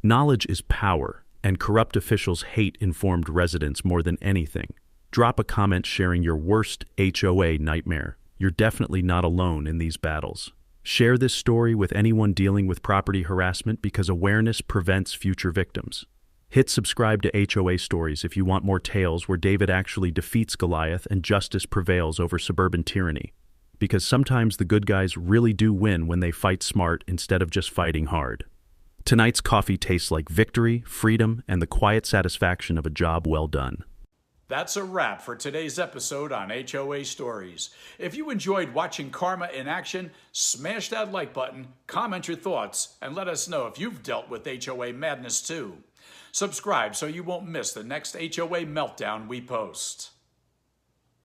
Knowledge is power, and corrupt officials hate informed residents more than anything. Drop a comment sharing your worst HOA nightmare. You're definitely not alone in these battles. Share this story with anyone dealing with property harassment because awareness prevents future victims. Hit subscribe to HOA Stories if you want more tales where David actually defeats Goliath and justice prevails over suburban tyranny. Because sometimes the good guys really do win when they fight smart instead of just fighting hard. Tonight's coffee tastes like victory, freedom, and the quiet satisfaction of a job well done. That's a wrap for today's episode on HOA Stories. If you enjoyed watching Karma in action, smash that like button, comment your thoughts, and let us know if you've dealt with HOA madness too. Subscribe so you won't miss the next HOA meltdown we post.